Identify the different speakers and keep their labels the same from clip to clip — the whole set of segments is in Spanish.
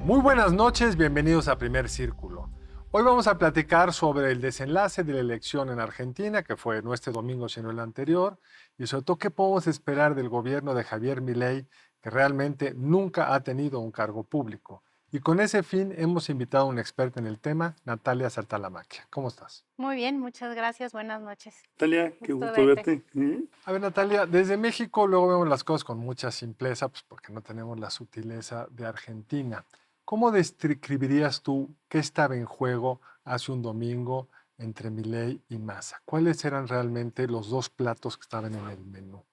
Speaker 1: Muy buenas noches, bienvenidos a Primer Círculo. Hoy vamos a platicar sobre el desenlace de la elección en Argentina, que fue no este domingo sino el anterior, y sobre todo qué podemos esperar del gobierno de Javier Milei, que realmente nunca ha tenido un cargo público. Y con ese fin hemos invitado a una experta en el tema, Natalia Saltalamacchia. ¿Cómo estás?
Speaker 2: Muy bien, muchas gracias. Buenas noches.
Speaker 3: Natalia, qué
Speaker 2: Gusto
Speaker 3: gusto
Speaker 2: verte.
Speaker 3: verte.
Speaker 1: A ver, Natalia, desde México luego vemos las cosas con mucha simpleza, pues porque no tenemos la sutileza de Argentina. ¿Cómo describirías tú qué estaba en juego hace un domingo entre Milei y Massa? ¿Cuáles eran realmente los dos platos que estaban en el menú?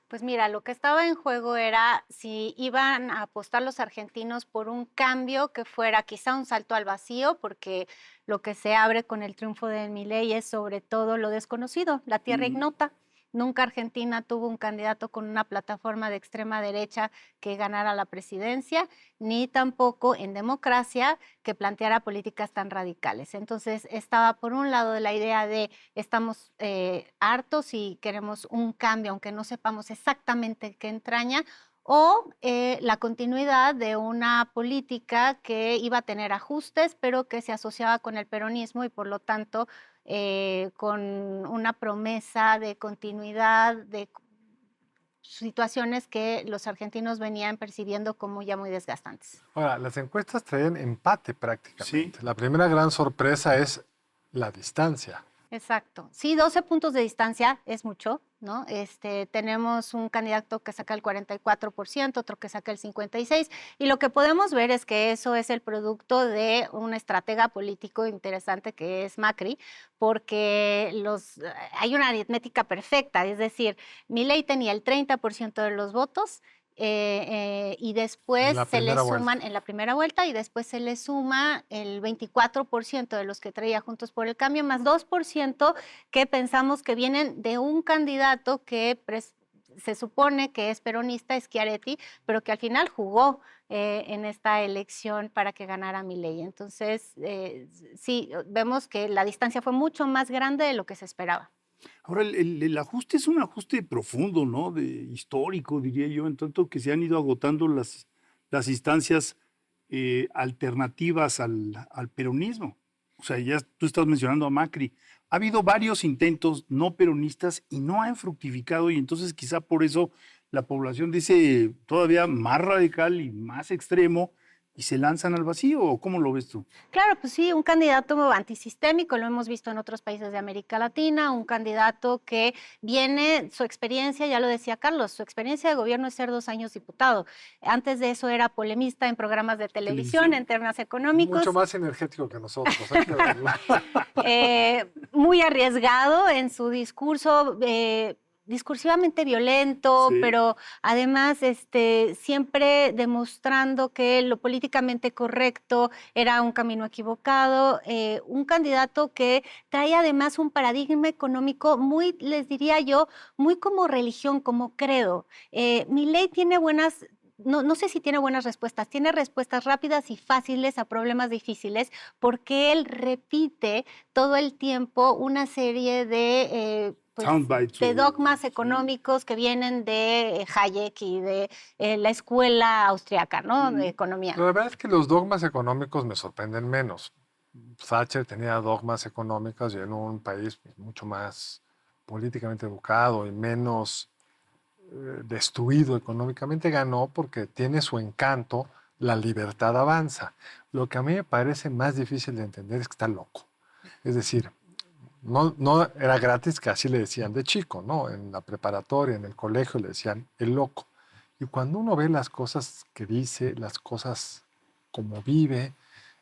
Speaker 2: Pues mira, lo que estaba en juego era si iban a apostar los argentinos por un cambio que fuera quizá un salto al vacío, porque lo que se abre con el triunfo de Milei es sobre todo lo desconocido, la tierra ignota. Nunca Argentina tuvo un candidato con una plataforma de extrema derecha que ganara la presidencia, ni tampoco en democracia que planteara políticas tan radicales. Entonces estaba por un lado la idea de estamos hartos y queremos un cambio, aunque no sepamos exactamente qué entraña, o la continuidad de una política que iba a tener ajustes, pero que se asociaba con el peronismo y por lo tanto con una promesa de continuidad de situaciones que los argentinos venían percibiendo como ya muy desgastantes.
Speaker 1: Ahora, las encuestas traían empate
Speaker 3: Sí.
Speaker 1: prácticamente. La primera gran sorpresa es la distancia.
Speaker 2: Exacto. Sí, 12 puntos de distancia es mucho, ¿no? Tenemos un candidato que saca el 44%, otro que saca el 56%, y lo que podemos ver es que eso es el producto de un estratega político interesante que es Macri, porque hay una aritmética perfecta, es decir, Milei tenía el 30% de los votos, y después
Speaker 1: En la
Speaker 2: se le
Speaker 1: primera
Speaker 2: suman
Speaker 1: vuelta.
Speaker 2: en la primera vuelta y después se le suma el 24% de los que traía Juntos por el Cambio, más 2% que pensamos que vienen de un candidato que se supone que es peronista, Schiaretti, pero que al final jugó en esta elección para que ganara Milei. Entonces, sí, vemos que la distancia fue mucho más grande de lo que se esperaba.
Speaker 3: Ahora, el ajuste es un ajuste profundo, ¿no? Histórico, diría yo, en tanto que se han ido agotando las instancias alternativas al peronismo. O sea, ya tú estás mencionando a Macri. Ha habido varios intentos no peronistas y no han fructificado, y entonces quizá por eso la población dice todavía más radical y más extremo y se lanzan al vacío. ¿O cómo lo ves tú?
Speaker 2: Claro, pues sí, un candidato antisistémico, lo hemos visto en otros países de América Latina, un candidato que viene, su experiencia, ya lo decía Carlos, su experiencia de gobierno es ser 2 años diputado. Antes de eso era polemista en programas de televisión, en temas
Speaker 1: Mucho
Speaker 2: económicos,
Speaker 1: más energético que nosotros, hay que verlo.
Speaker 2: muy arriesgado en su discurso, discursivamente violento,
Speaker 3: Sí.
Speaker 2: pero además siempre demostrando que lo políticamente correcto era un camino equivocado, un candidato que trae además un paradigma económico muy, les diría yo, muy como religión, como credo. Milei tiene buenas... No sé si tiene buenas respuestas, tiene respuestas rápidas y fáciles a problemas difíciles porque él repite todo el tiempo una serie de
Speaker 3: Soundbites.
Speaker 2: de dogmas económicos que vienen de Hayek y de la escuela austriaca, ¿no? De economía.
Speaker 1: Pero la verdad es que los dogmas económicos me sorprenden menos. Thatcher tenía dogmas económicos y en un país mucho más políticamente educado y menos destruido económicamente ganó porque tiene su encanto, la libertad avanza. Lo que a mí me parece más difícil de entender es que está loco. Es decir, no era gratis que así le decían de chico, ¿no? En la preparatoria, en el colegio le decían el loco. Y cuando uno ve las cosas que dice, las cosas como vive,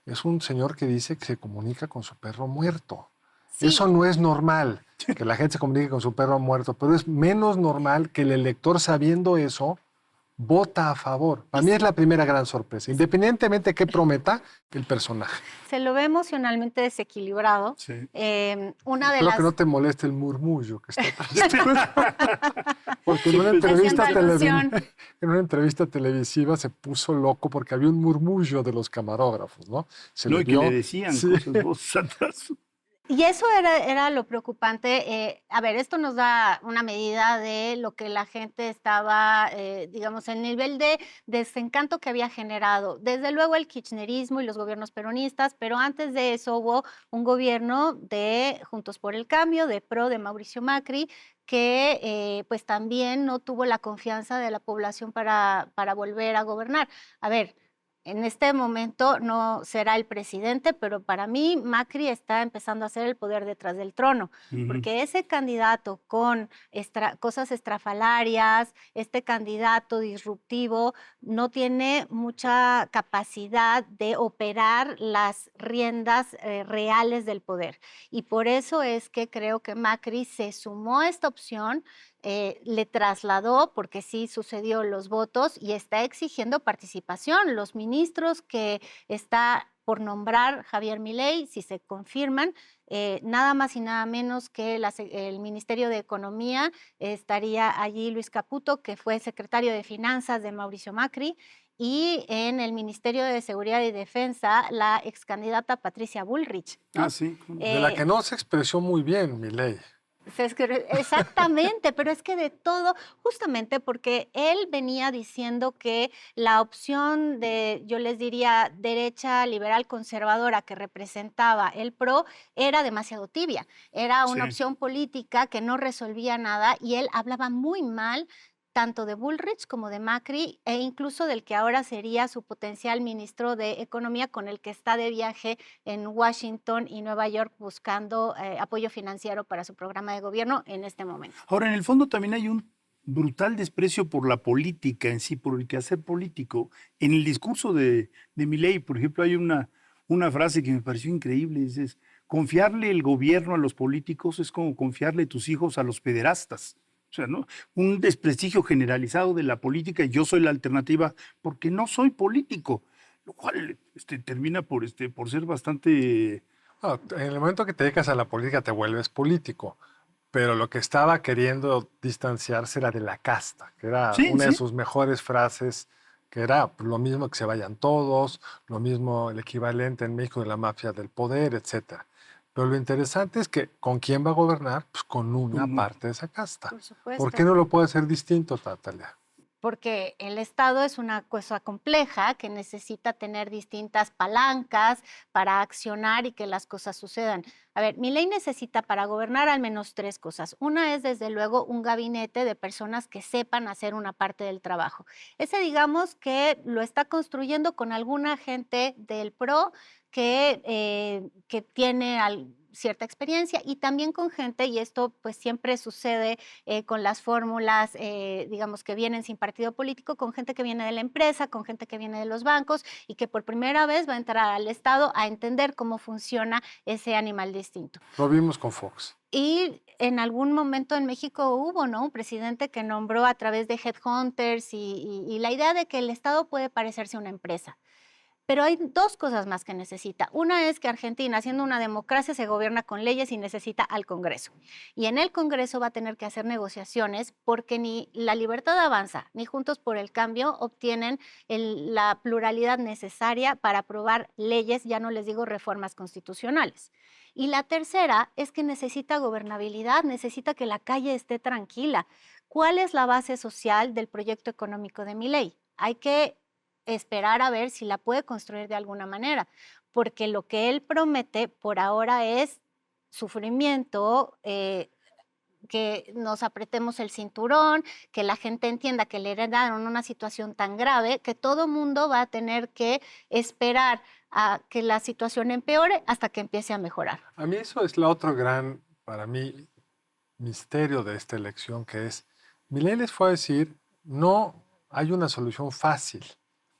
Speaker 1: es un señor que dice que se comunica con su perro muerto.
Speaker 2: Sí.
Speaker 1: Eso no es normal, que la gente se comunique con su perro muerto, pero es menos normal que el elector, sabiendo eso, vota a favor. Para mí es la primera gran sorpresa, independientemente de qué prometa el personaje.
Speaker 2: Se lo ve emocionalmente desequilibrado.
Speaker 3: Sí.
Speaker 2: Una de
Speaker 1: Espero
Speaker 2: las...
Speaker 1: que no te moleste el murmullo que está después. Porque en una,
Speaker 2: Haciendo
Speaker 1: en una entrevista televisiva se puso loco porque había un murmullo de los camarógrafos, ¿no? Se
Speaker 3: No,
Speaker 1: le
Speaker 3: y que
Speaker 1: vio,
Speaker 3: le decían
Speaker 1: sí,
Speaker 3: cosas voces atrás.
Speaker 2: Y eso era lo preocupante. A ver, esto nos da una medida de lo que la gente estaba, digamos, el nivel de desencanto que había generado. Desde luego el kirchnerismo y los gobiernos peronistas, pero antes de eso hubo un gobierno de Juntos por el Cambio, de PRO, de Mauricio Macri, que pues también no tuvo la confianza de la población para volver a gobernar. A ver, en este momento no será el presidente, pero para mí Macri está empezando a ser el poder detrás del trono, porque ese candidato con cosas estrafalarias, este candidato disruptivo, no tiene mucha capacidad de operar las riendas reales del poder. Y por eso es que creo que Macri se sumó a esta opción, le trasladó, porque sí sucedió los votos, y está exigiendo participación. Los ministros que está por nombrar Javier Milei, si se confirman, nada más y nada menos que el Ministerio de Economía, estaría allí Luis Caputo, que fue secretario de Finanzas de Mauricio Macri, y en el Ministerio de Seguridad y Defensa, la ex candidata Patricia Bullrich, ¿no?
Speaker 3: Sí.
Speaker 1: De la que no se expresó muy bien, Milei.
Speaker 2: Exactamente, pero es que de todo, justamente porque él venía diciendo que la opción de, yo les diría, derecha liberal conservadora que representaba el PRO era demasiado tibia, era una
Speaker 3: Sí.
Speaker 2: opción política que no resolvía nada y él hablaba muy mal tanto de Bullrich como de Macri e incluso del que ahora sería su potencial ministro de Economía con el que está de viaje en Washington y Nueva York buscando apoyo financiero para su programa de gobierno en este momento.
Speaker 3: Ahora, en el fondo también hay un brutal desprecio por la política en sí, por el quehacer político. En el discurso de Milei, por ejemplo, hay una frase que me pareció increíble, dices, confiarle el gobierno a los políticos es como confiarle tus hijos a los pederastas. O sea, ¿no? Un desprestigio generalizado de la política y yo soy la alternativa porque no soy político, lo cual termina por ser bastante...
Speaker 1: No, en el momento que te dedicas a la política te vuelves político, pero lo que estaba queriendo distanciarse era de la casta, que era
Speaker 3: Sí,
Speaker 1: una de
Speaker 3: sí.
Speaker 1: sus mejores frases, que era pues, lo mismo que se vayan todos, lo mismo el equivalente en México de la mafia del poder, etcétera. Pero lo interesante es que ¿con quién va a gobernar? Pues con una
Speaker 3: Ujú.
Speaker 1: parte de esa casta.
Speaker 2: Por
Speaker 1: ¿Por
Speaker 2: supuesto.
Speaker 1: qué no lo puede hacer distinto, Natalia?
Speaker 2: Porque el Estado es una cosa compleja que necesita tener distintas palancas para accionar y que las cosas sucedan. A ver, Milei necesita para gobernar al menos tres cosas. Una es, desde luego, un gabinete de personas que sepan hacer una parte del trabajo. Ese, digamos, que lo está construyendo con alguna gente del PRO que tiene cierta experiencia y también con gente, y esto pues siempre sucede con las fórmulas, digamos, que vienen sin partido político, con gente que viene de la empresa, con gente que viene de los bancos y que por primera vez va a entrar al Estado a entender cómo funciona ese animal distinto.
Speaker 1: Lo vimos con Fox.
Speaker 2: Y en algún momento en México hubo, ¿no?, un presidente que nombró a través de headhunters y la idea de que el Estado puede parecerse a una empresa. Pero hay dos cosas más que necesita. Una es que Argentina, siendo una democracia, se gobierna con leyes y necesita al Congreso. Y en el Congreso va a tener que hacer negociaciones porque ni La Libertad Avanza ni Juntos por el Cambio obtienen la pluralidad necesaria para aprobar leyes, ya no les digo reformas constitucionales. Y la tercera es que necesita gobernabilidad, necesita que la calle esté tranquila. ¿Cuál es la base social del proyecto económico de Milei? Hay que esperar a ver si la puede construir de alguna manera, porque lo que él promete por ahora es sufrimiento, que nos apretemos el cinturón, que la gente entienda que le heredaron una situación tan grave que todo mundo va a tener que esperar a que la situación empeore hasta que empiece a mejorar.
Speaker 1: A mí eso es la otra gran, para mí, misterio de esta elección, que es, Milei les fue a decir, no hay una solución fácil,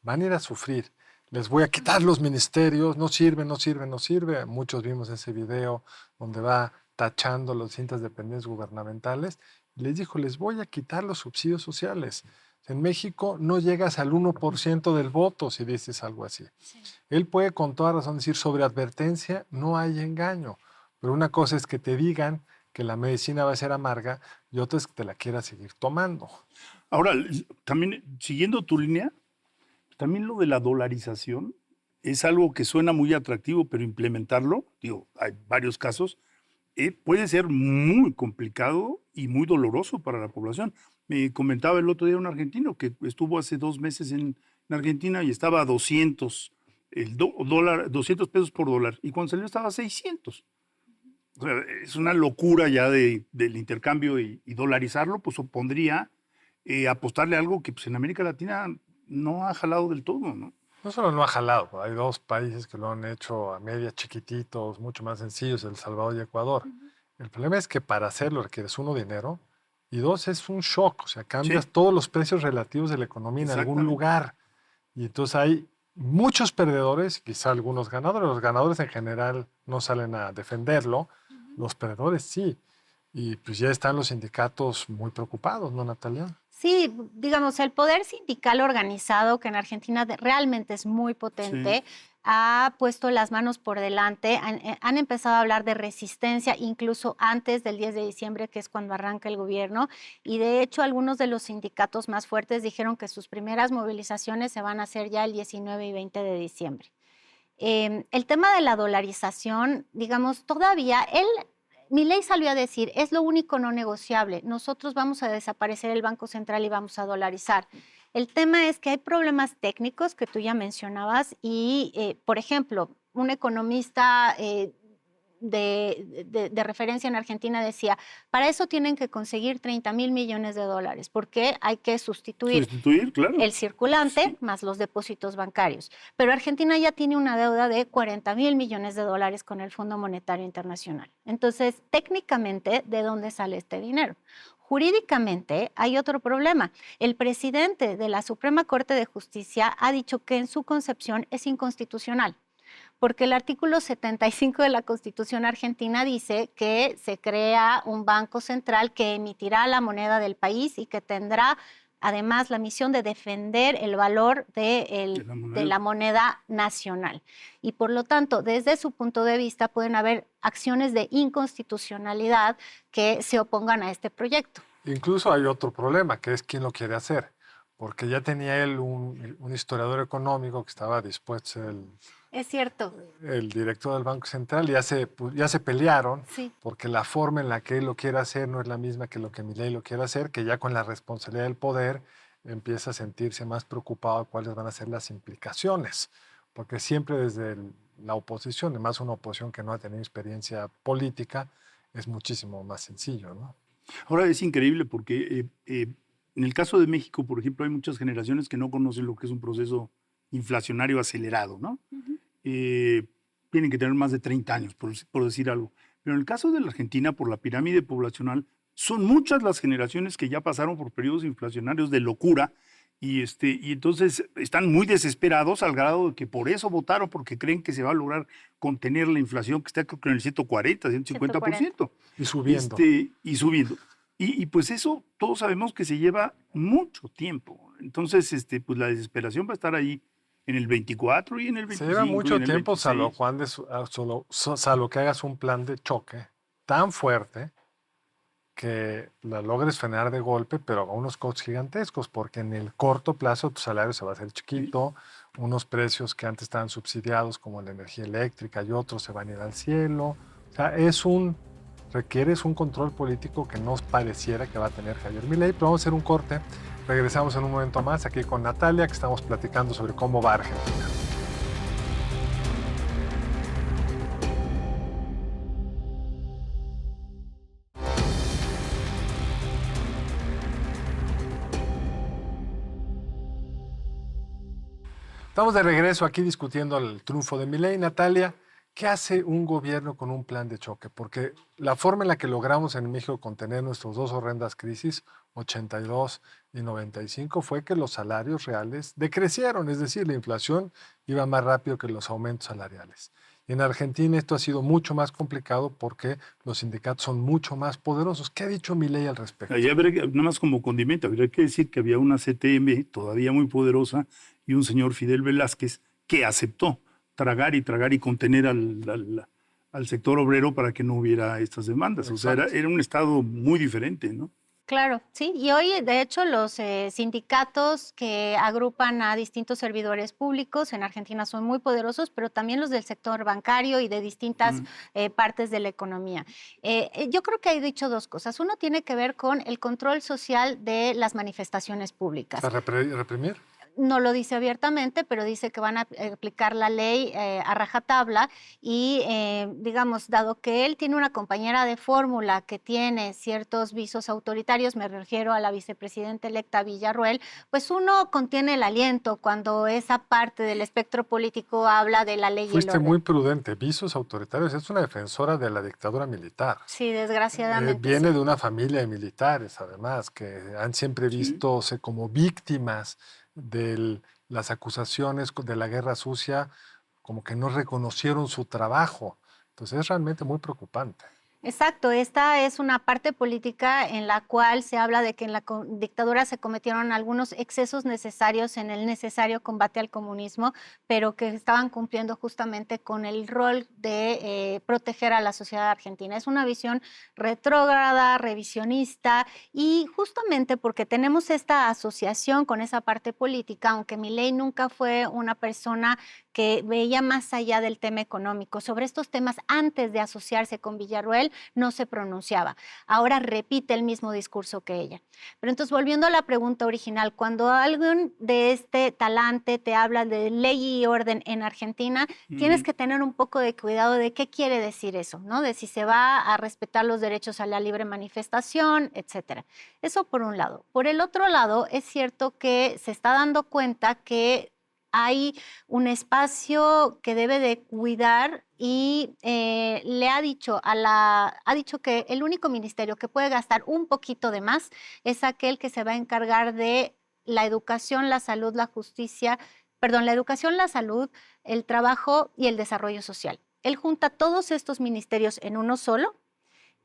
Speaker 1: van a ir a sufrir, les voy a quitar los ministerios, no sirve, no sirve, no sirve. Muchos vimos ese video donde va tachando las distintas dependencias gubernamentales, y les dijo, les voy a quitar los subsidios sociales. En México no llegas al 1% del voto si dices algo así.
Speaker 2: Sí.
Speaker 1: Él puede con toda razón decir, sobre advertencia no hay engaño, pero una cosa es que te digan que la medicina va a ser amarga y otra es que te la quieras seguir tomando.
Speaker 3: Ahora, también siguiendo tu línea, también lo de la dolarización es algo que suena muy atractivo, pero implementarlo, digo, hay varios casos, puede ser muy complicado y muy doloroso para la población. Me comentaba el otro día un argentino que estuvo hace 2 meses en Argentina y estaba a 200, dólar, 200 pesos por dólar, y cuando salió estaba a 600. O sea, es una locura ya del intercambio y dolarizarlo, pues supondría apostarle a algo que pues, en América Latina no ha jalado del todo, ¿no?
Speaker 1: No solo no ha jalado, hay dos países que lo han hecho a media chiquititos, mucho más sencillos, El Salvador y Ecuador. El problema es que para hacerlo requieres uno, dinero, y dos, es un shock, o sea, cambias
Speaker 3: Sí,
Speaker 1: todos los precios relativos de la economía en algún
Speaker 3: exactamente.
Speaker 1: lugar. Y entonces hay muchos perdedores, quizá algunos ganadores. Los ganadores en general no salen a defenderlo, los perdedores sí. Y pues ya están los sindicatos muy preocupados, ¿no, Natalia?
Speaker 2: Sí, digamos, el poder sindical organizado, que en Argentina realmente es muy
Speaker 3: Sí.
Speaker 2: potente, ha puesto las manos por delante, han empezado a hablar de resistencia incluso antes del 10 de diciembre, que es cuando arranca el gobierno, y de hecho algunos de los sindicatos más fuertes dijeron que sus primeras movilizaciones se van a hacer ya el 19 y 20 de diciembre. El tema de la dolarización, digamos, todavía Milei salió a decir, es lo único no negociable, nosotros vamos a desaparecer el Banco Central y vamos a dolarizar. El tema es que hay problemas técnicos que tú ya mencionabas y, por ejemplo, un economista de referencia en Argentina decía, para eso tienen que conseguir 30.000 millones de dólares, porque hay que sustituir
Speaker 3: Sustituir, claro.
Speaker 2: el circulante
Speaker 3: Sí.
Speaker 2: más los depósitos bancarios. Pero Argentina ya tiene una deuda de 40.000 millones de dólares con el Fondo Monetario Internacional. Entonces, técnicamente, ¿de dónde sale este dinero? Jurídicamente hay otro problema. El presidente de la Suprema Corte de Justicia ha dicho que en su concepción es inconstitucional, porque el artículo 75 de la Constitución argentina dice que se crea un banco central que emitirá la moneda del país y que tendrá además la misión de defender el valor
Speaker 3: De la
Speaker 2: de
Speaker 3: moneda.
Speaker 2: la moneda nacional. Y por lo tanto, desde su punto de vista, pueden haber acciones de inconstitucionalidad que se opongan a este proyecto.
Speaker 1: Incluso hay otro problema, que es quién lo quiere hacer, porque ya tenía él un historiador económico que estaba dispuesto a ser
Speaker 2: Es cierto,
Speaker 1: el director del Banco Central, y ya se pelearon,
Speaker 2: sí.
Speaker 1: porque la forma en la que él lo quiere hacer no es la misma que lo que Milei lo quiere hacer, que ya con la responsabilidad del poder empieza a sentirse más preocupado de cuáles van a ser las implicaciones, porque siempre desde la oposición, además una oposición que no ha tenido experiencia política, es muchísimo más sencillo, ¿no?
Speaker 3: Ahora es increíble porque en el caso de México, por ejemplo, hay muchas generaciones que no conocen lo que es un proceso inflacionario acelerado, ¿no? eh, Tienen que tener más de 30 años, por decir algo. Pero en el caso de la Argentina, por la pirámide poblacional, son muchas las generaciones que ya pasaron por periodos inflacionarios de locura y entonces están muy desesperados al grado de que por eso votaron, porque creen que se va a lograr contener la inflación que está creo que en el 140,
Speaker 2: 140.
Speaker 3: 150%.
Speaker 1: Y subiendo.
Speaker 3: Y subiendo. Y pues eso todos sabemos que se lleva mucho tiempo. Entonces, pues la desesperación va a estar ahí en el 24 y en el
Speaker 1: Se lleva
Speaker 3: 25 y
Speaker 1: mucho
Speaker 3: en el
Speaker 1: tiempo, salvo,
Speaker 3: 26.
Speaker 1: Juan, salvo que hagas un plan de choque tan fuerte que la logres frenar de golpe, pero a unos costos gigantescos, porque en el corto plazo tu salario se va a hacer chiquito, unos precios que antes estaban subsidiados, como la energía eléctrica y otros, se van a ir al cielo. O sea, requieres un control político que no pareciera que va a tener Javier Milei, pero vamos a hacer un corte. Regresamos en un momento más aquí con Natalia, que estamos platicando sobre cómo va Argentina. Estamos de regreso aquí discutiendo el triunfo de Milei. Natalia, ¿qué hace un gobierno con un plan de choque? Porque la forma en la que logramos en México contener nuestras dos horrendas crisis, 82 y 95, fue que los salarios reales decrecieron, es decir, la inflación iba más rápido que los aumentos salariales. En Argentina esto ha sido mucho más complicado porque los sindicatos son mucho más poderosos. ¿Qué ha dicho Milei al respecto?
Speaker 3: Allá nada más como condimento, habría que decir que había una CTM todavía muy poderosa y un señor Fidel Velázquez que aceptó tragar y contener al sector obrero para que no hubiera estas demandas. O sea,
Speaker 1: Exacto.
Speaker 3: era un estado muy diferente, ¿no?
Speaker 2: Claro, sí. Y hoy, de hecho, los sindicatos que agrupan a distintos servidores públicos en Argentina son muy poderosos, pero también los del sector bancario y de distintas partes de la economía. Yo creo que he dicho dos cosas. Uno tiene que ver con el control social de las manifestaciones
Speaker 1: O
Speaker 2: públicas.
Speaker 1: sea, reprimir.
Speaker 2: No lo dice abiertamente, pero dice que van a aplicar la ley a rajatabla y, digamos, dado que él tiene una compañera de fórmula que tiene ciertos visos autoritarios, me refiero a la vicepresidenta electa Villarroel, pues uno contiene el aliento cuando esa parte del espectro político habla de la ley y el
Speaker 1: Fuiste
Speaker 2: orden.
Speaker 1: muy prudente. Visos autoritarios. Es una defensora de la dictadura militar.
Speaker 2: Sí, desgraciadamente
Speaker 1: Viene
Speaker 2: sí.
Speaker 1: de una familia de militares, además, que han siempre vistos como víctimas de las acusaciones de la guerra sucia, como que no reconocieron su trabajo. Entonces es realmente muy preocupante.
Speaker 2: Exacto, esta es una parte política en la cual se habla de que en la dictadura se cometieron algunos excesos necesarios en el necesario combate al comunismo, pero que estaban cumpliendo justamente con el rol de proteger a la sociedad argentina. Es una visión retrógrada, revisionista, y justamente porque tenemos esta asociación con esa parte política, aunque Milei nunca fue una persona que veía más allá del tema económico. Sobre estos temas, antes de asociarse con Villarroel, no se pronunciaba. Ahora repite el mismo discurso que ella. Pero entonces, volviendo a la pregunta original, cuando alguien de este talante te habla de ley y orden en Argentina, tienes que tener un poco de cuidado de qué quiere decir eso, ¿no? De si se va a respetar los derechos a la libre manifestación, etcétera. Eso por un lado. Por el otro lado, es cierto que se está dando cuenta que hay un espacio que debe de cuidar y le ha dicho ha dicho que el único ministerio que puede gastar un poquito de más es aquel que se va a encargar de la educación, la salud, la justicia, perdón, la educación, la salud, el trabajo y el desarrollo social. Él junta todos estos ministerios en uno solo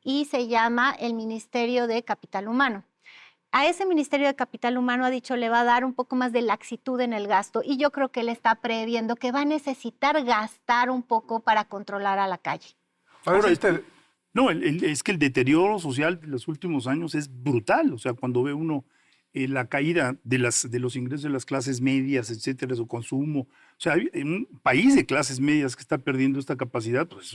Speaker 2: y se llama el Ministerio de Capital Humano. A ese Ministerio de Capital Humano, ha dicho, le va a dar un poco más de laxitud en el gasto, y yo creo que él está previendo que va a necesitar gastar un poco para controlar a la calle.
Speaker 3: Ahora, no, es que el deterioro social de los últimos años es brutal. O sea, cuando ve uno la caída de los ingresos de las clases medias, etcétera, su consumo. O sea, en un país de clases medias que está perdiendo esta capacidad, pues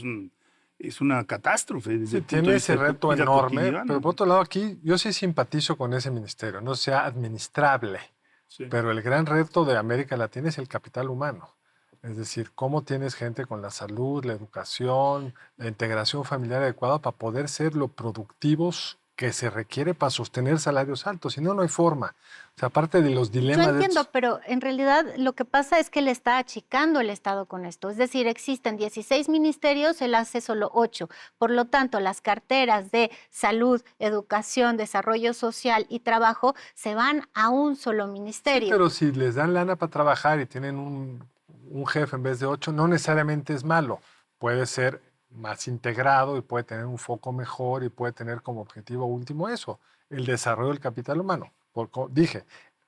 Speaker 3: es una catástrofe desde
Speaker 1: Sí,
Speaker 3: el punto
Speaker 1: tiene
Speaker 3: de
Speaker 1: ese
Speaker 3: vista de
Speaker 1: reto
Speaker 3: vida
Speaker 1: enorme,
Speaker 3: cotidiana.
Speaker 1: pero por otro lado aquí yo sí simpatizo con ese ministerio, no sea administrable,
Speaker 3: Sí.
Speaker 1: pero el gran reto de América Latina es el capital humano. Es decir, cómo tienes gente con la salud, la educación, la integración familiar adecuada para poder ser lo productivos que se requiere para sostener salarios altos. Si no, no hay forma. O sea, aparte de los
Speaker 2: Yo
Speaker 1: dilemas de
Speaker 2: entiendo,
Speaker 1: estos,
Speaker 2: pero en realidad lo que pasa es que le está achicando el Estado con esto. Es decir, existen 16 ministerios, él hace solo 8. Por lo tanto, las carteras de salud, educación, desarrollo social y trabajo se van a un solo
Speaker 1: sí,
Speaker 2: ministerio.
Speaker 1: pero si les dan lana para trabajar y tienen un jefe en vez de 8, no necesariamente es malo. Puede ser más integrado y puede tener un foco mejor y puede tener como objetivo último eso, el desarrollo del capital humano. Porque, dije,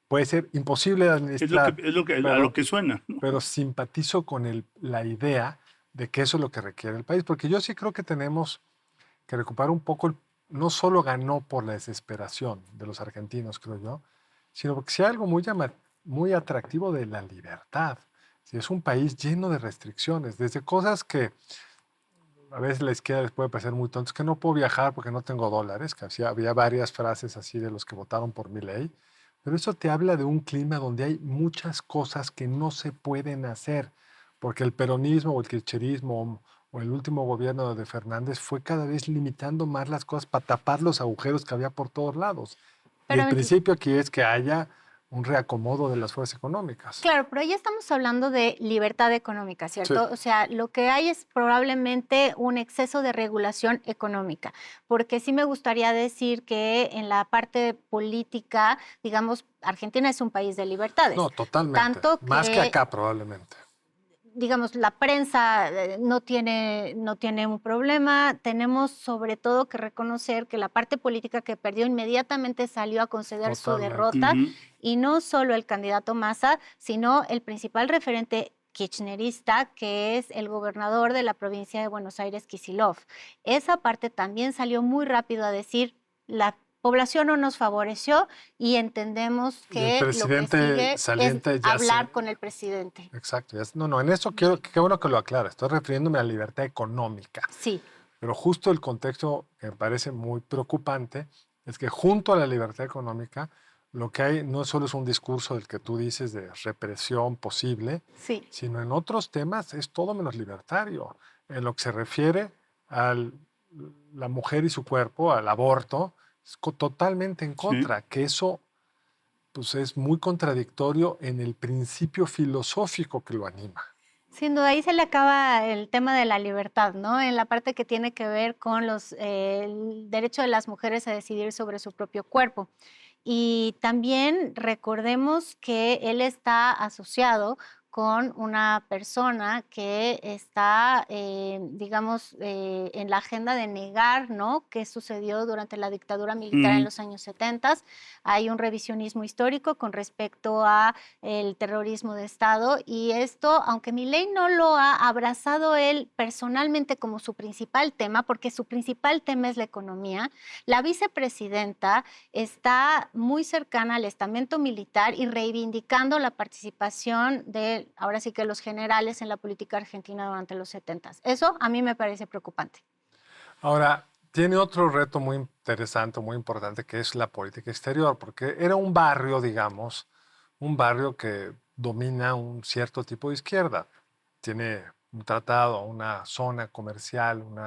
Speaker 1: puede ser imposible de administrar,
Speaker 3: A lo que suena, ¿no?
Speaker 1: pero simpatizo con la idea de que eso es lo que requiere el país, porque yo sí creo que tenemos que recuperar un poco, no solo ganó por la desesperación de los argentinos, creo yo, sino porque sí hay algo muy atractivo de la libertad. Si es un país lleno de restricciones, desde cosas que a veces la izquierda les puede parecer muy tontos, que no puedo viajar porque no tengo dólares, que había varias frases así de los que votaron por Milei, pero eso te habla de un clima donde hay muchas cosas que no se pueden hacer, porque el peronismo o el kirchnerismo o el último gobierno de Fernández fue cada vez limitando más las cosas para tapar los agujeros que había por todos lados. Y
Speaker 2: Pero
Speaker 1: el principio aquí es que haya un reacomodo de las fuerzas económicas.
Speaker 2: claro, pero ahí estamos hablando de libertad económica,
Speaker 1: Sí.
Speaker 2: ¿cierto? O sea, lo que hay es probablemente un exceso de regulación económica, porque sí me gustaría decir que en la parte política, digamos, Argentina es un país de libertades.
Speaker 1: No, totalmente.
Speaker 2: Tanto
Speaker 1: Más que
Speaker 2: que,
Speaker 1: acá probablemente.
Speaker 2: digamos, la prensa no tiene un problema. Tenemos sobre todo que reconocer que la parte política que perdió inmediatamente salió a conceder su
Speaker 1: Totalmente.
Speaker 2: derrota,
Speaker 3: Ujú.
Speaker 2: y no solo el candidato Massa, sino el principal referente kirchnerista, que es el gobernador de la provincia de Buenos Aires, Kicillof. Esa parte también salió muy rápido a decir la población no nos favoreció y entendemos
Speaker 1: Y el
Speaker 2: que lo que
Speaker 1: presidente
Speaker 2: sigue
Speaker 1: saliente
Speaker 2: es
Speaker 1: ya
Speaker 2: hablar
Speaker 1: se...
Speaker 2: con el presidente.
Speaker 1: Exacto. No, en eso quiero, qué bueno que lo aclara. Estoy refiriéndome a la libertad económica.
Speaker 2: Sí,
Speaker 1: Pero justo el contexto que me parece muy preocupante es que junto a la libertad económica, lo que hay no solo es un discurso del que tú dices de represión posible,
Speaker 2: sí.
Speaker 1: sino en otros temas es todo menos libertario. En lo que se refiere a la mujer y su cuerpo, al aborto, es totalmente en
Speaker 3: Sí.
Speaker 1: contra, que eso pues, es muy contradictorio en el principio filosófico que lo anima.
Speaker 2: Sin duda, ahí se le acaba el tema de la libertad, ¿no? En la parte que tiene que ver con el derecho de las mujeres a decidir sobre su propio cuerpo. Y también recordemos que él está asociado con una persona que está, digamos, en la agenda de negar, ¿no?, qué sucedió durante la dictadura militar en los años 70. Hay un revisionismo histórico con respecto a el terrorismo de Estado y esto, aunque Milei no lo ha abrazado él personalmente como su principal tema, porque su principal tema es la economía, la vicepresidenta está muy cercana al estamento militar y reivindicando la participación de, ahora sí que los generales en la política argentina durante los 70. Eso a mí me parece preocupante.
Speaker 1: Ahora, tiene otro reto muy interesante, muy importante, que es la política exterior, porque era un barrio, digamos, un barrio que domina un cierto tipo de izquierda. Tiene un tratado, una zona comercial, un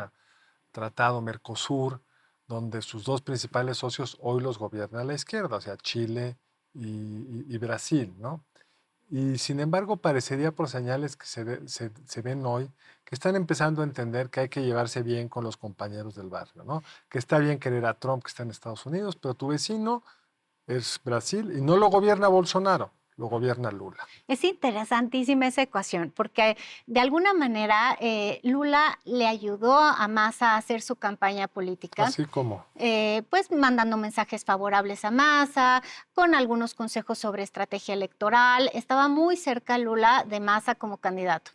Speaker 1: tratado Mercosur, donde sus dos principales socios hoy los gobierna la izquierda, o sea, Chile y Brasil, ¿no? Y sin embargo, parecería por señales que se ven hoy que están empezando a entender que hay que llevarse bien con los compañeros del barrio, ¿no? Que está bien querer a Trump, que está en Estados Unidos, pero tu vecino es Brasil y no lo gobierna Bolsonaro, lo gobierna Lula.
Speaker 2: Es interesantísima esa ecuación, porque de alguna manera Lula le ayudó a Massa a hacer su campaña política.
Speaker 1: Así como
Speaker 2: Pues mandando mensajes favorables a Massa, con algunos consejos sobre estrategia electoral. Estaba muy cerca Lula de Massa como candidato.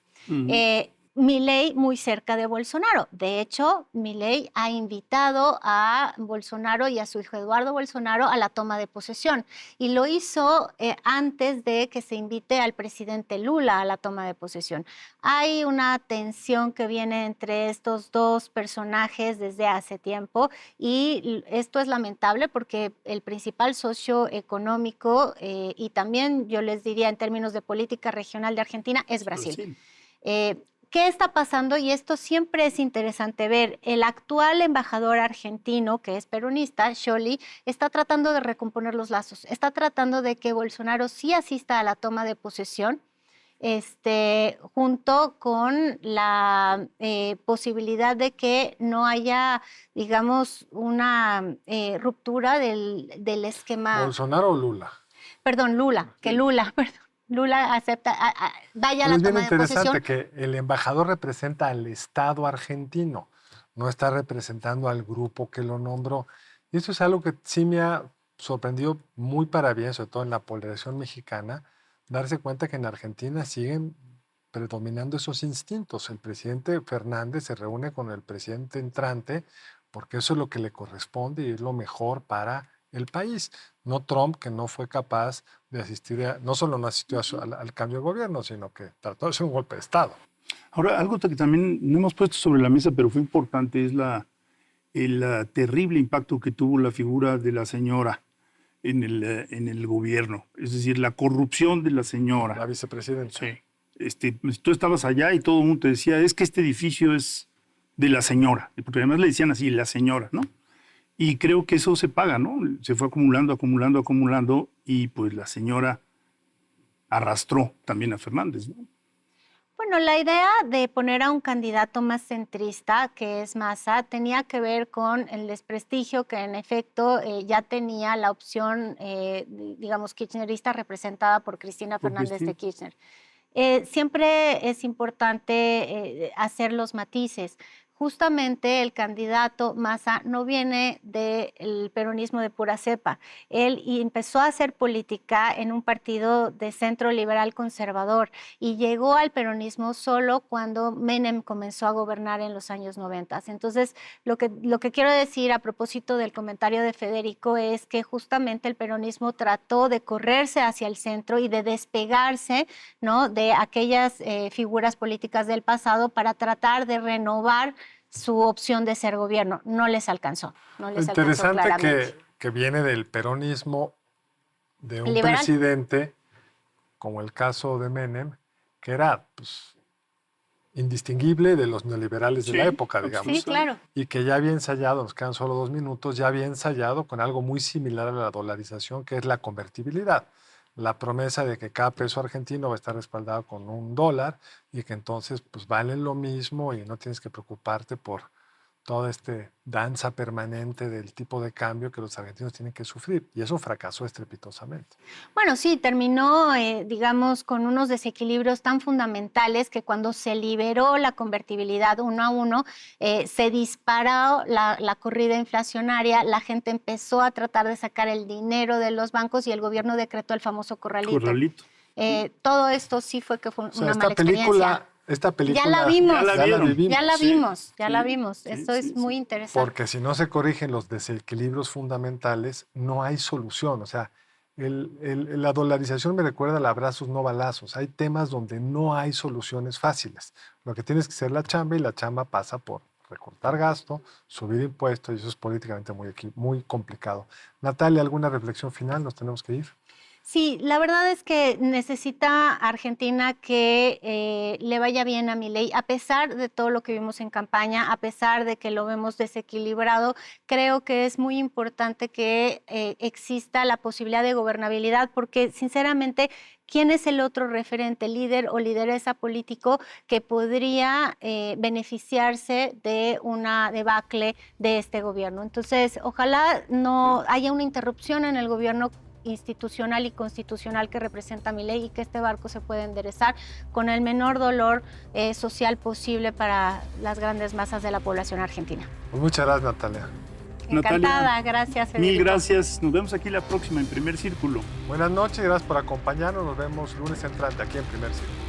Speaker 2: Milei muy cerca de Bolsonaro. De hecho, Milei ha invitado a Bolsonaro y a su hijo Eduardo Bolsonaro a la toma de posesión. Y lo hizo antes de que se invite al presidente Lula a la toma de posesión. Hay una tensión que viene entre estos dos personajes desde hace tiempo y esto es lamentable porque el principal socio económico y también yo les diría en términos de política regional de Argentina es Brasil. ¿Qué está pasando? Y esto siempre es interesante ver. El actual embajador argentino, que es peronista, Scioli, está tratando de recomponer los lazos. Está tratando de que Bolsonaro sí asista a la toma de posesión, junto con la posibilidad de que no haya, digamos, una ruptura del esquema.
Speaker 1: Bolsonaro o Lula.
Speaker 2: Perdón, Lula, que Lula, perdón. Lula acepta, vaya a la
Speaker 1: Es bien
Speaker 2: toma de
Speaker 1: interesante
Speaker 2: posesión.
Speaker 1: que el embajador representa al Estado argentino, no está representando al grupo que lo nombró. Y eso es algo que sí me ha sorprendido muy para bien, sobre todo en la polarización mexicana, darse cuenta que en Argentina siguen predominando esos instintos. El presidente Fernández se reúne con el presidente entrante porque eso es lo que le corresponde y es lo mejor para el país. No Trump, que no fue capaz de asistir, no solo no asistió al cambio de gobierno, sino que trató de hacer un golpe de Estado.
Speaker 3: Ahora, algo que también no hemos puesto sobre la mesa, pero fue importante, es el terrible impacto que tuvo la figura de la señora en el gobierno. Es decir, la corrupción de la señora.
Speaker 1: La vicepresidenta.
Speaker 3: Sí. Pues, tú estabas allá y todo el mundo te decía, es que este edificio es de la señora. Porque además le decían así, la señora, ¿no? Y creo que eso se paga, ¿no? Se fue acumulando, acumulando, acumulando y pues la señora arrastró también a Fernández, ¿no?
Speaker 2: Bueno, la idea de poner a un candidato más centrista, que es Massa, tenía que ver con el desprestigio que en efecto ya tenía la opción, digamos, kirchnerista representada por Cristina Fernández de Kirchner. Siempre es importante hacer los matices. justamente el candidato Massa no viene del peronismo de pura cepa. Él empezó a hacer política en un partido de centro liberal conservador y llegó al peronismo solo cuando Menem comenzó a gobernar en los años 90. Entonces, lo que quiero decir a propósito del comentario de Federico es que justamente el peronismo trató de correrse hacia el centro y de despegarse, ¿no?, de aquellas figuras políticas del pasado para tratar de renovar su opción de ser gobierno. No les alcanzó, no les alcanzó
Speaker 1: Interesante
Speaker 2: claramente.
Speaker 1: que viene del peronismo de un
Speaker 2: Liberal.
Speaker 1: presidente, como el caso de Menem, que era pues, indistinguible de los neoliberales de la época, digamos.
Speaker 2: Sí, claro.
Speaker 1: Y que ya había ensayado, nos quedan solo 2 minutos, ya había ensayado con algo muy similar a la dolarización, que es la convertibilidad. La promesa de que cada peso argentino va a estar respaldado con $1 y que entonces pues valen lo mismo y no tienes que preocuparte por toda esta danza permanente del tipo de cambio que los argentinos tienen que sufrir. Y eso fracasó estrepitosamente.
Speaker 2: Bueno, sí, terminó, digamos, con unos desequilibrios tan fundamentales que cuando se liberó la convertibilidad 1 a 1, se disparó la corrida inflacionaria, la gente empezó a tratar de sacar el dinero de los bancos y el gobierno decretó el famoso corralito.
Speaker 3: Corralito.
Speaker 2: Todo esto sí fue que fue
Speaker 1: O sea,
Speaker 2: una
Speaker 1: esta
Speaker 2: mala experiencia.
Speaker 1: película
Speaker 2: Ya la vimos,
Speaker 3: Ya la vimos.
Speaker 2: ya la vimos. Esto es muy interesante.
Speaker 1: Porque si no se corrigen los desequilibrios fundamentales, no hay solución. O sea, la dolarización me recuerda al abrazos, no balazos. Hay temas donde no hay soluciones fáciles. Lo que tienes que hacer la chamba y la chamba pasa por recortar gasto, subir impuestos y eso es políticamente muy complicado. Natalia, ¿alguna reflexión final? Nos tenemos que ir.
Speaker 2: Sí, la verdad es que necesita Argentina que le vaya bien a Milei, a pesar de todo lo que vimos en campaña, a pesar de que lo vemos desequilibrado, creo que es muy importante que exista la posibilidad de gobernabilidad, porque sinceramente, ¿quién es el otro referente, líder o lideresa político que podría beneficiarse de una debacle de este gobierno? Entonces, ojalá no haya una interrupción en el gobierno institucional y constitucional que representa Milei y que este barco se pueda enderezar con el menor dolor social posible para las grandes masas de la población argentina.
Speaker 1: Pues muchas gracias, Natalia.
Speaker 2: Encantada,
Speaker 3: Natalia,
Speaker 2: gracias, Federico.
Speaker 3: Mil gracias. Nos vemos aquí la próxima en Primer Círculo.
Speaker 1: Buenas noches, gracias por acompañarnos. Nos vemos lunes entrante aquí en Primer Círculo.